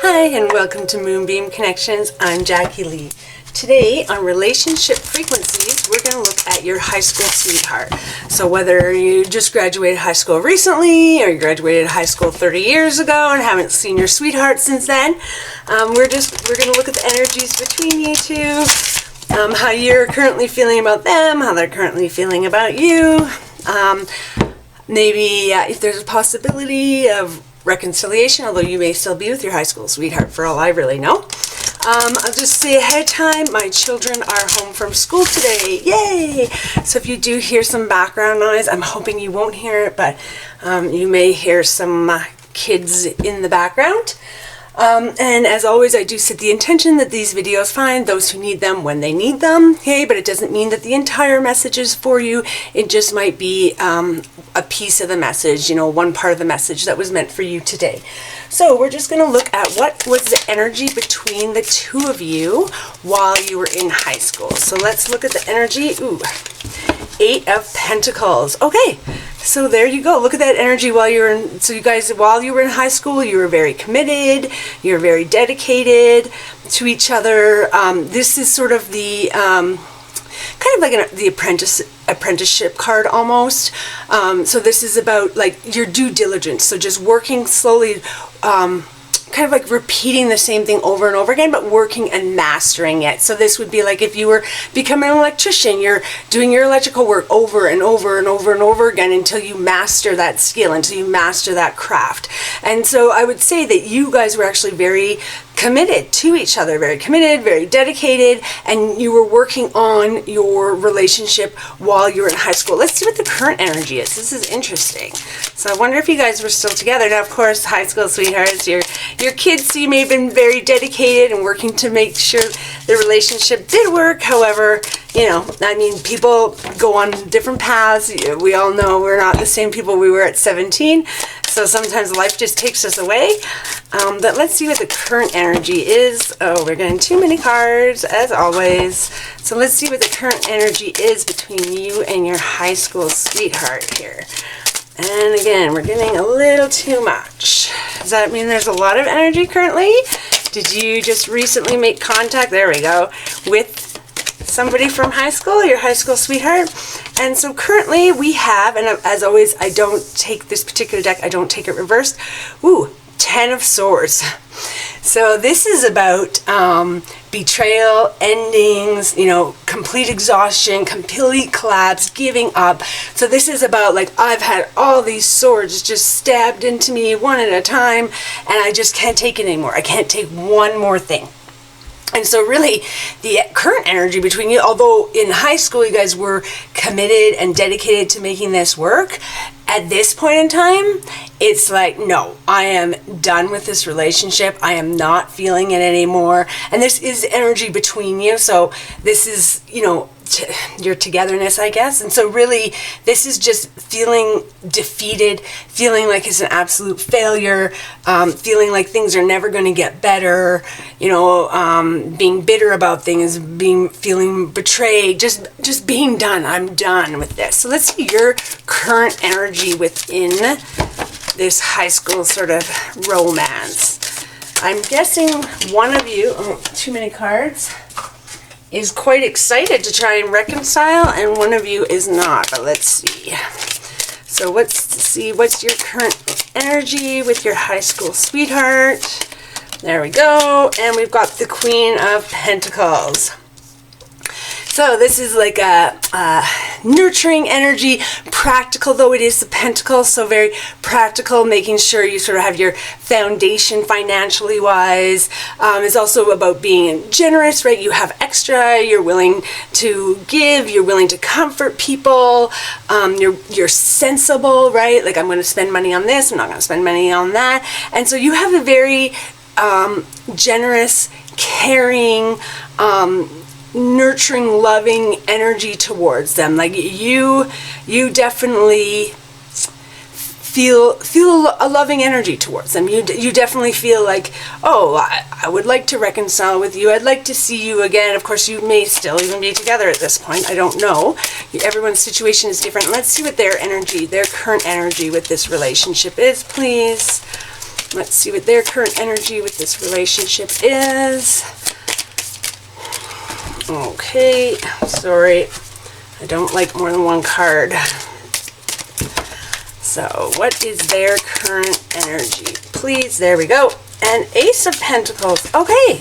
Hi, and welcome to Moonbeam Connections. I'm Jacqui-Leigh. Today on relationship frequencies, we're going to look at your high school sweetheart. So whether you just graduated high school recently or you graduated high school 30 years ago and haven't seen your sweetheart since then, we're going to look at the energies between you two, how you're currently feeling about them, how they're currently feeling about you, maybe if there's a possibility of reconciliation, although you may still be with your high school sweetheart for all I really know. I'll just say ahead of time, my children are home from school today. Yay! So if you do hear some background noise, I'm hoping you won't hear it, but you may hear some kids in the background. And as always, I do set the intention that these videos find those who need them when they need them, okay? But it doesn't mean that the entire message is for you. It just might be a piece of the message, one part of the message that was meant for you today. So we're just going to look at what was the energy between the two of you while you were in high school. So let's look at the energy. Ooh, Eight of Pentacles. Okay, so there you go. Look at that energy while you were in. So you guys, while you were in high school, you were very committed. You were very dedicated to each other. This is sort of the kind of like the apprenticeship card almost. So this is about like your due diligence. So just working slowly. Kind of like repeating the same thing over and over again, but working and mastering it. So this would be like if you were becoming an electrician, you're doing your electrical work over and over and over and over again until you master that skill, until you master that craft. And so I would say that you guys were actually very committed to each other, very committed, very dedicated, and you were working on your relationship while you were in high school. Let's see what the current energy is. This is interesting. So I wonder if you guys were still together. Now, of course, high school sweethearts, your kids, so you may have been very dedicated and working to make sure the relationship did work. However, people go on different paths. We all know we're not the same people we were at 17. So sometimes life just takes us away. But let's see what the current energy is. Oh, we're getting too many cards, as always. So let's see what the current energy is between you and your high school sweetheart here. And again, we're getting a little too much. Does that mean there's a lot of energy currently? Did you just recently make contact, there we go, with somebody from high school, your high school sweetheart? And so currently we have, and as always, I don't take this particular deck, I don't take it reversed. Ooh, 10 of Swords. So this is about betrayal, endings, complete exhaustion, complete collapse, giving up. So this is about like, I've had all these swords just stabbed into me one at a time, and I just can't take it anymore. I can't take one more thing. And so really, the current energy between you, although in high school you guys were committed and dedicated to making this work, at this point in time, it's like, no, I am done with this relationship. I am not feeling it anymore. And this is energy between you. So this is, your togetherness, I guess. And so really, this is just feeling defeated, feeling like it's an absolute failure, feeling like things are never going to get better, being bitter about things, feeling betrayed, just being done. I'm done with this. So let's see your current energy within this high school sort of romance. I'm guessing one of you, too many cards, is quite excited to try and reconcile, and one of you is not. But let's see. So let's see what's your current energy with your high school sweetheart. There we go. And we've got the Queen of Pentacles. So this is like a nurturing energy, practical though it is the Pentacle, so very practical, making sure you sort of have your foundation financially wise. It's also about being generous, right? You have extra, you're willing to give, you're willing to comfort people, you're sensible, right? Like, I'm going to spend money on this, I'm not going to spend money on that. And so you have a very generous, caring, nurturing, loving energy towards them. Like you definitely feel a loving energy towards them. You definitely feel like, oh, I would like to reconcile with you. I'd like to see you again. Of course, you may still even be together at this point. I don't know. Everyone's situation is different. Let's see what their current energy with this relationship is, please. Let's see what their current energy with this relationship is. Okay, sorry. I don't like more than one card. So, what is their current energy? Please, there we go. And Ace of Pentacles. Okay.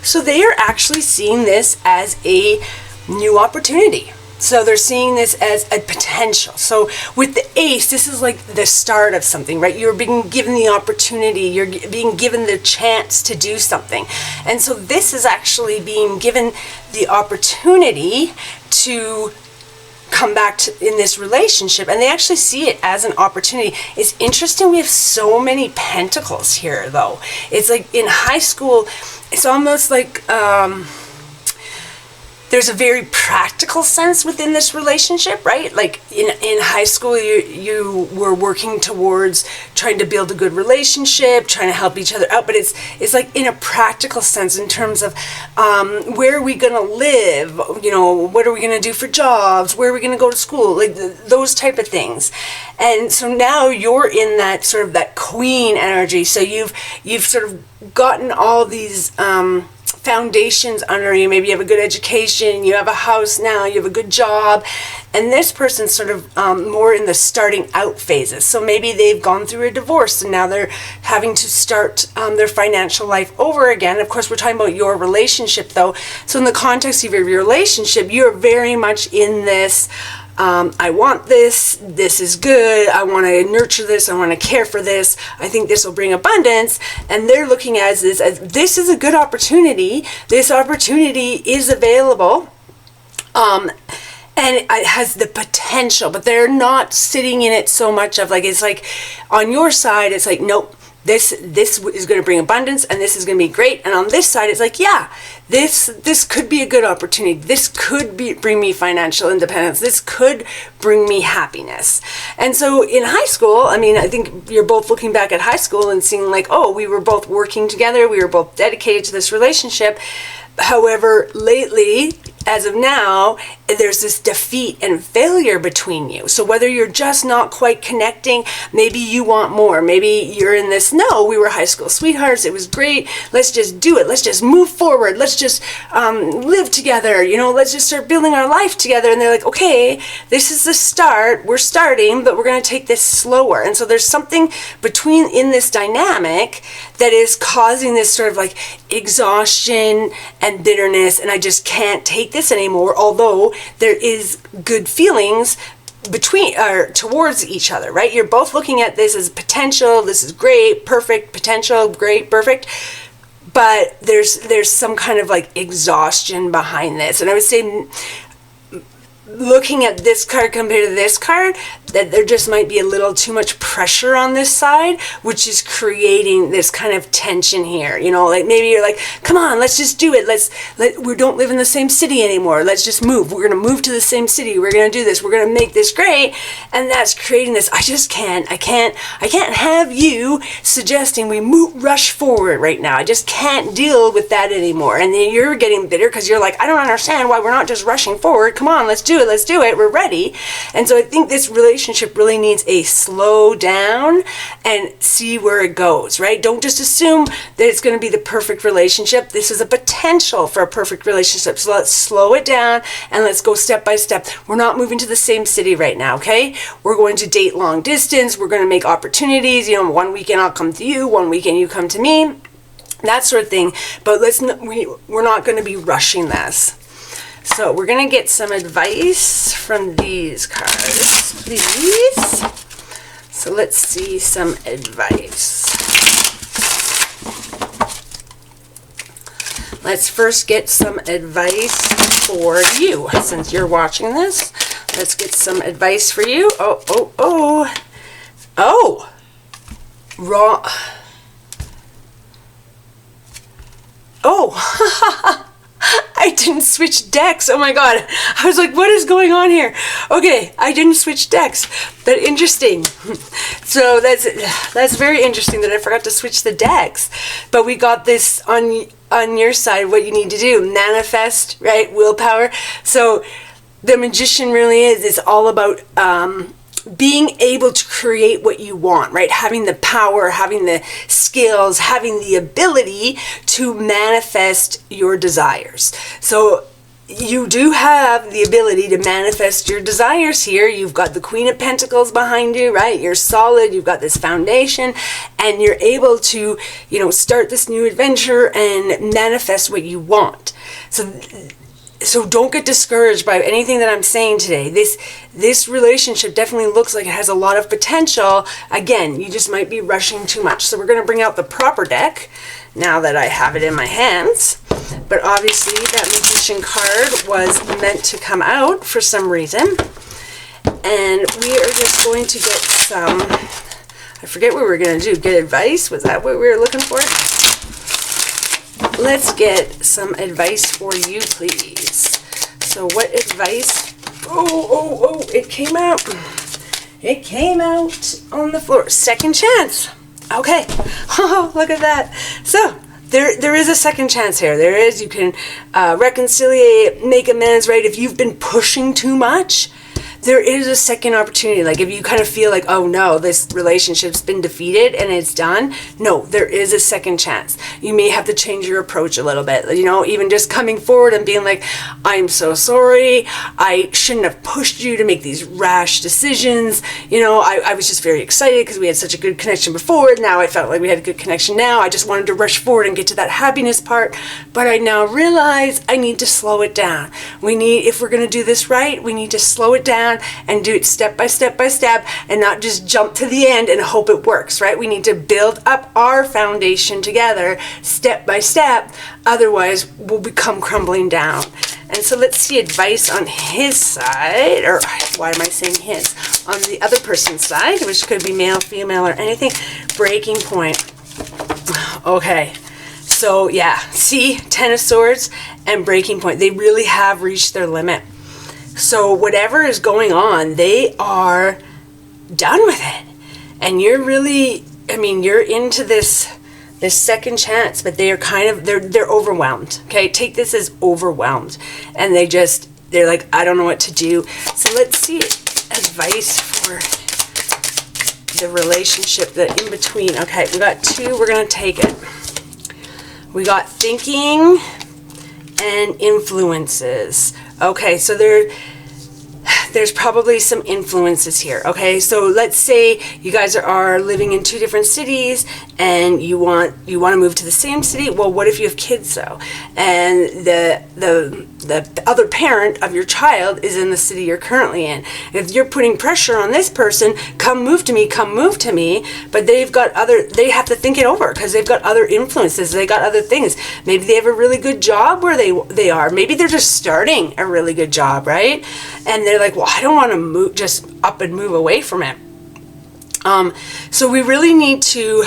So they are actually seeing this as a new opportunity. So they're seeing this as a potential. So with the Ace, this is like the start of something, right? You're being given the opportunity. You're being given the chance to do something. And so this is actually being given the opportunity to come back to, in this relationship, and they actually see it as an opportunity. It's interesting, we have so many pentacles here though. It's like in high school, it's almost like there's a very practical sense within this relationship, right? Like in high school, you were working towards trying to build a good relationship, trying to help each other out. But it's like in a practical sense in terms of where are we going to live? You know, what are we going to do for jobs? Where are we going to go to school? Like those type of things. And so now you're in that sort of that queen energy. So you've sort of gotten all these foundations under you. Maybe you have a good education, you have a house now, you have a good job, and this person's sort of more in the starting out phases. So maybe they've gone through a divorce and now they're having to start their financial life over again. Of course, we're talking about your relationship though. So in the context of your relationship, you're very much in this I want this is good, I want to nurture this, I want to care for this, I think this will bring abundance. And they're looking at this as this is a good opportunity, this opportunity is available, and it has the potential, but they're not sitting in it so much of like, it's like on your side it's like, nope, this is going to bring abundance and this is going to be great. And on this side, it's like, yeah, this could be a good opportunity. This could bring me financial independence. This could bring me happiness. And so in high school, I mean, I think you're both looking back at high school and seeing like, oh, we were both working together. We were both dedicated to this relationship. However, lately, as of now, there's this defeat and failure between you. So whether you're just not quite connecting, maybe you want more, maybe you're in this, no, we were high school sweethearts, it was great, let's just do it, let's just move forward, let's just live together, you know, let's just start building our life together. And they're like, okay, this is the start, we're starting, but we're going to take this slower. And so there's something in this dynamic that is causing this sort of like exhaustion and bitterness, and I just can't take this anymore, although there is good feelings towards each other, right? You're both looking at this as potential, this is great, perfect, potential, great, perfect, but there's some kind of like exhaustion behind this. And I would say, looking at this card compared to this card, that there just might be a little too much pressure on this side, which is creating this kind of tension here. You know, like maybe you're like, come on, let's just do it. We don't live in the same city anymore. Let's just move. We're going to move to the same city. We're going to do this. We're going to make this great. And that's creating this. I can't have you suggesting we rush forward right now. I just can't deal with that anymore. And then you're getting bitter because you're like, I don't understand why we're not just rushing forward. Come on, let's do it. We're ready. And so I think this relationship really needs a slow down and see where it goes, right? Don't just assume that it's going to be the perfect relationship. This is a potential for a perfect relationship. So let's slow it down and let's go step by step. We're not moving to the same city right now, okay? We're going to date long distance. We're going to make opportunities. You know, one weekend I'll come to you, one weekend you come to me, that sort of thing. But we're not going to be rushing this. So we're going to get some advice from these cards, please. So let's see some advice. Let's first get some advice for you. Since you're watching this, let's get some advice for you. Oh. Wrong. Oh. I didn't switch decks. Oh my god. I was like, what is going on here? Okay, I didn't switch decks. But interesting. So that's very interesting that I forgot to switch the decks. But we got this on your side, what you need to do. Manifest, right? Willpower. So the Magician really is all about being able to create what you want, right? Having the power, having the skills, having the ability to manifest your desires. So you do have the ability to manifest your desires here. You've got the Queen of Pentacles behind you, right? You're solid. You've got this foundation, and you're able to, you know, start this new adventure and manifest what you want. So don't get discouraged by anything that I'm saying today. This relationship definitely looks like it has a lot of potential. Again, you just might be rushing too much. So we're going to bring out the proper deck now that I have it in my hands. But obviously that Magician card was meant to come out for some reason. And we are just going to get some, I forget what we were going to do. Get advice? Was that what we were looking for? Let's get some advice for you, please. So what advice? Oh, it came out. It came out on the floor. Second chance. Okay. Oh, look at that. So there is a second chance here. There is. You can reconciliate, make amends, right? If you've been pushing too much, there is a second opportunity. Like if you kind of feel like, oh no, this relationship's been defeated and it's done. No, there is a second chance. You may have to change your approach a little bit. You know, even just coming forward and being like, I'm so sorry. I shouldn't have pushed you to make these rash decisions. You know, I was just very excited because we had such a good connection before. Now I felt like we had a good connection now. I just wanted to rush forward and get to that happiness part. But I now realize I need to slow it down. If we're going to do this right, we need to slow it down and do it step by step by step and not just jump to the end and hope it works, right? We need to build up our foundation together step by step. Otherwise, we'll become crumbling down. And so let's see advice on his side, or why am I saying his? On the other person's side, which could be male, female, or anything. Breaking point. Okay. So yeah, see, Ten of Swords and breaking point. They really have reached their limit. So whatever is going on, they are done with it. And you're really, I mean, you're into this second chance, but they are kind of, they're overwhelmed. Okay, take this as overwhelmed. And they're like, I don't know what to do. So let's see advice for the relationship, the in between. Okay, we got two, we're going to take it. We got thinking and influences. Okay, so there's probably some influences here. Okay, so let's say you guys are living in two different cities and you want to move to the same city. Well, what if you have kids though, and the other parent of your child is in the city you're currently in? If you're putting pressure on this person, come move to me, but they have to think it over because they've got other influences, they got other things. Maybe they have a really good job where they are. Maybe they're just starting a really good job, right? And they're like, well, I don't want to move, just up and move away from it. So we really need to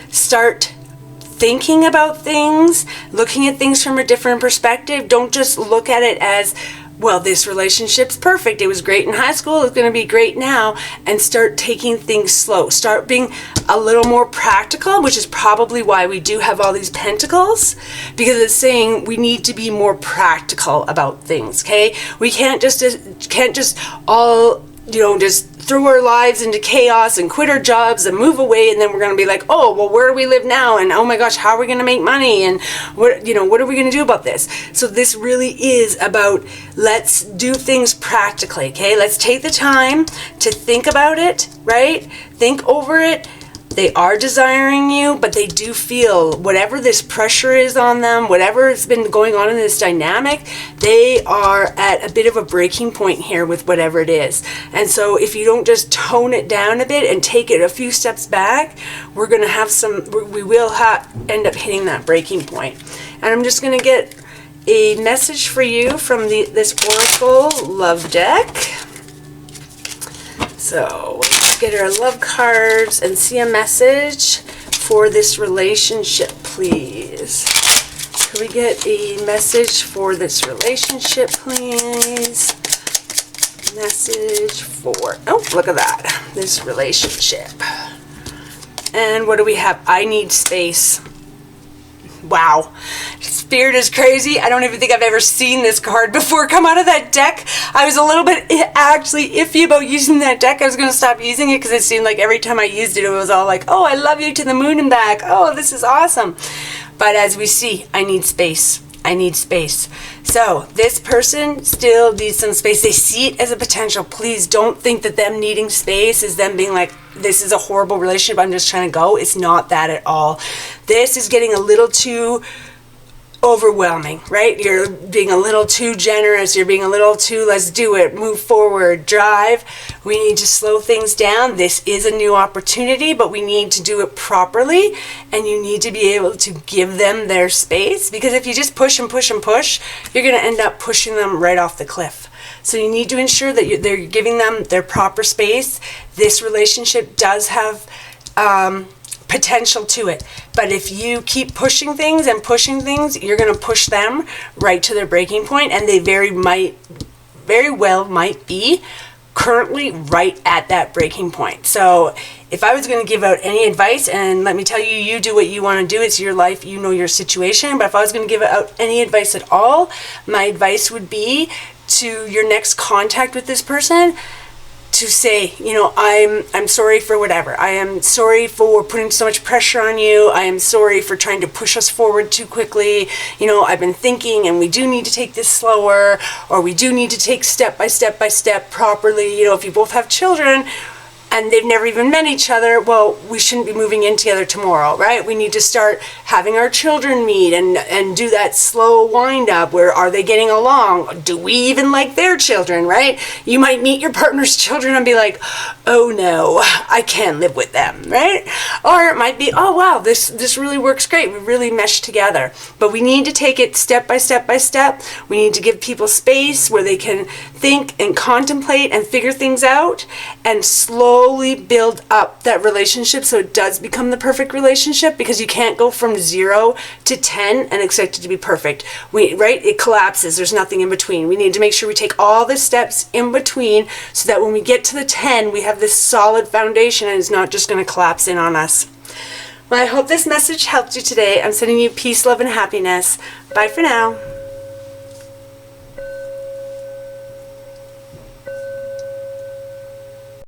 start thinking about things, looking at things from a different perspective. Don't just look at it as, well, this relationship's perfect. It was great in high school. It's going to be great now. And start taking things slow. Start being a little more practical, which is probably why we do have all these pentacles, because it's saying we need to be more practical about things. Okay, we can't just all, you know, just throw our lives into chaos and quit our jobs and move away, and then we're going to be like, oh, well, where do we live now? And oh my gosh, how are we going to make money? And what are we going to do about this? So this really is about, let's do things practically. Okay, let's take the time to think about it, right? Think over it. They are desiring you, but they do feel whatever this pressure is on them, whatever has been going on in this dynamic, they are at a bit of a breaking point here with whatever it is. And so if you don't just tone it down a bit and take it a few steps back, we will end up hitting that breaking point. And I'm just going to get a message for you from this Oracle Love deck. So let's get our love cards and see a message for this relationship, please. Can we get a message for this relationship, please? Message for, oh, look at that, this relationship. And what do we have? I need space. Wow. Spirit is crazy. I don't even think I've ever seen this card before come out of that deck. I was a little bit actually iffy about using that deck. I was going to stop using it because it seemed like every time I used it, it was all like, oh, I love you to the moon and back. Oh, this is awesome. But as we see, I need space. I need space. So this person still needs some space. They see it as a potential. Please don't think that them needing space is them being like, this is a horrible relationship, I'm just trying to go. It's not that at all. This is getting a little too overwhelming, right? You're being a little too generous. You're being a little too, let's do it, move forward, drive. We need to slow things down. This is a new opportunity, but we need to do it properly, and you need to be able to give them their space, because if you just push and push and push, you're going to end up pushing them right off the cliff. So you need to ensure that they're giving them their proper space. This relationship does have potential to it, but if you keep pushing things and pushing things, you're going to push them right to their breaking point, and they very well might be currently right at that breaking point. So if I was going to give out any advice, and let me tell you, you do what you want to do, it's your life, you know your situation, but if I was going to give out any advice at all, my advice would be to your next contact with this person to say, you know, I'm sorry for whatever. I am sorry for putting so much pressure on you. I am sorry for trying to push us forward too quickly. You know, I've been thinking, and we do need to take this slower, or we do need to take step by step by step properly. You know, if you both have children and they've never even met each other, well, we shouldn't be moving in together tomorrow, right? We need to start having our children meet and do that slow wind up where are they getting along? Do we even like their children, right? You might meet your partner's children and be like, oh no, I can't live with them, right? Or it might be, oh wow, this really works great. We really mesh together. But we need to take it step by step by step. We need to give people space where they can think and contemplate and figure things out, and slowly build up that relationship so it does become the perfect relationship, because you can't go from 0 to 10 and expect it to be perfect. Right? It collapses. There's nothing in between. We need to make sure we take all the steps in between so that when we get to the 10, we have this solid foundation and it's not just going to collapse in on us. Well, I hope this message helped you today. I'm sending you peace, love, and happiness. Bye for now.